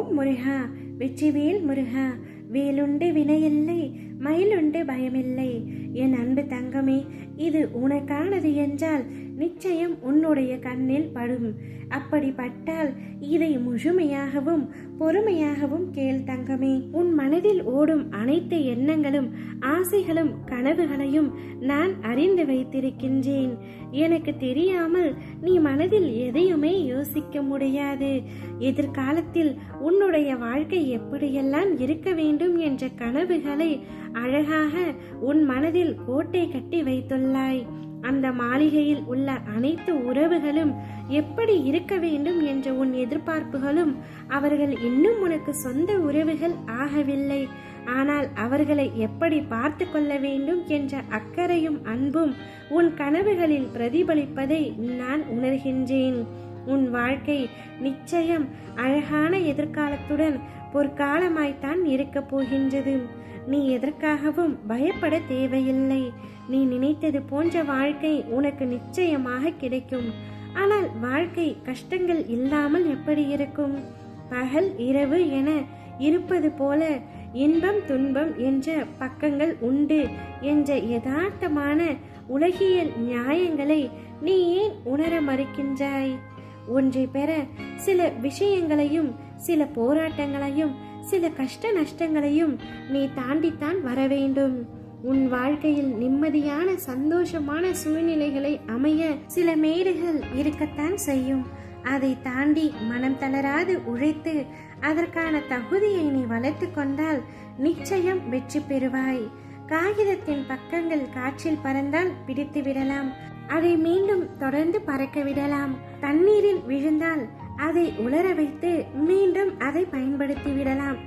ஓம் முருகா, வெற்றிவேல் முருகா. வேலுண்டு வினையில்லை, மயிலுண்டு பயமில்லை. என் அன்பு தங்கமே, இது உனக்கானது என்றால் நிச்சயம் உன்னுடைய கண்ணில் படும். அப்படி பட்டால் இதை முழுமையாகவும் பொறுமையாகவும் கேள் தங்கமே. உன் மனதில் ஓடும் அனைத்து எண்ணங்களும் ஆசைகளும் கனவுகளையும் நான் அறிந்து வைத்திருக்கின்றேன். எனக்கு தெரியாமல் நீ மனதில் எதையுமே யோசிக்க முடியாது. எதிர்காலத்தில் உன்னுடைய வாழ்க்கை எப்படியெல்லாம் இருக்க வேண்டும் என்ற கனவுகளை அழகாக உன் மனதில் கோட்டை கட்டி வைத்துள்ளாய். அந்த மாளிகையில் உள்ள அனைத்து உறவுகளும் எப்படி இருக்க வேண்டும் என்ற உன் எதிர்பார்ப்புகளும் அவர்கள் இன்னும் உனக்கு சொந்த உறவுகள் ஆகவில்லை. ஆனால் அவர்களை எப்படி பார்த்து கொள்ள வேண்டும் என்ற அக்கறையும் அன்பும் உன் கனவுகளில் பிரதிபலிப்பதை நான் உணர்கின்றேன். உன் வாழ்க்கை நிச்சயம் அழகான எதிர்காலத்துடன் பொற்காலமாய்த்தான் இருக்கப் போகின்றது. நீ எதற்காகவும் பயப்பட தேவையில்லை. நீ நினைத்தது போன்ற வாழ்க்கை உனக்கு நிச்சயமாக கிடைக்கும். ஆனால் வாழ்க்கை கஷ்டங்கள் இல்லாமல் எப்படி இருக்கும்? பகல் இரவு என இருப்பது போல இன்பம் துன்பம் என்ற பக்கங்கள் உண்டு என்ற யதார்த்தமான உலகியல் நியாயங்களை நீ ஏன் உணர மறுக்கின்றாய்? ஒன்றை பெற சில விஷயங்களையும் சில போராட்டங்களையும் சில கஷ்ட நஷ்டங்களையும் நீ தாண்டித்தான் வர வேண்டும். உன் வாழ்க்கையில் நிம்மதியான சந்தோஷமான சூழ்நிலைகளை அமைய சில மேடுகள் இருக்கத்தான் செய்யும். அதை தாண்டி மனம் தளராது உழைத்து அதற்கான தகுதியை நீ வளர்த்து கொண்டால் நிச்சயம் வெற்றி பெறுவாய். காகிதத்தின் பக்கங்கள் காற்றில் பறந்தால் பிடித்து விடலாம், அதை மீண்டும் தொடர்ந்து பறக்க விடலாம். தண்ணீரில் விழுந்தால் அதை உலர வைத்து மீண்டும் அதை பயன்படுத்தி விடலாம்.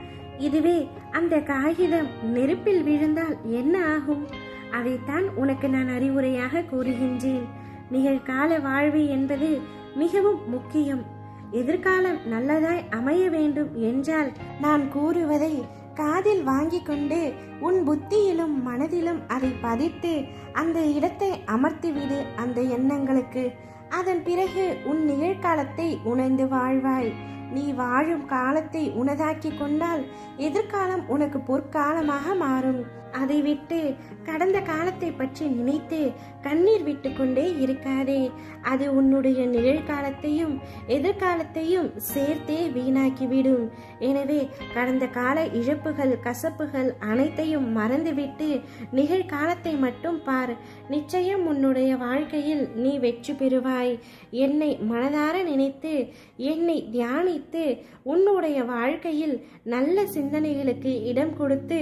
இதுவே அந்த காகிதம் நெருப்பில் விழுந்தால் என்ன ஆகும்? அதைத்தான் உனக்கு நான் அறிவுரையாக கூறுகின்றேன். நிகழ்கால வாழ்வு என்பது மிகவும் முக்கியம். எதிர்காலம் நல்லதாய் அமைய வேண்டும் என்றால் நான் கூறுவதை காதில் வாங்கி கொண்டு உன் புத்தியிலும் மனதிலும் அதை பதித்து அந்த இடத்தை அமர்த்திவிடு அந்த எண்ணங்களுக்கு. அதன் பிறகு உன் நிகழ்காலத்தை உணர்ந்து வாழ்வாய். நீ வாழும் காலத்தை உனதாக்கி கொண்டால் எதிர்காலம் உனக்கு பொற்காலமாக மாறும். அதை விட்டு கடந்த காலத்தை பற்றி நினைத்து கண்ணீர் விட்டு கொண்டே இருக்காதே. அது உன்னுடைய நிகழ்காலத்தையும் எதிர்காலத்தையும் சேர்த்தே வீணாக்கிவிடும். எனவே கடந்த கால இழப்புகள் கசப்புகள் அனைத்தையும் மறந்துவிட்டு நிகழ்காலத்தை மட்டும் பார். நிச்சயம் உன்னுடைய வாழ்க்கையில் நீ வெற்றி பெறுவாய். என்னை மனதார நினைத்து என்னை தியானித்து உன்னுடைய வாழ்க்கையில் நல்ல சிந்தனைகளுக்கு இடம் கொடுத்து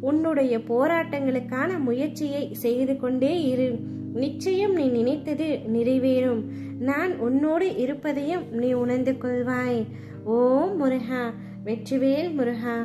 உன்னுடைய போராட்டங்களுக்கான முயற்சியை செய்து கொண்டே இரு. நிச்சயம் நீ நினைத்தது நிறைவேறும். நான் உன்னோடு இருப்பதையும் நீ உணர்ந்து கொள்வாய். ஓம் முருகா, வெற்றிவேல் முருகா.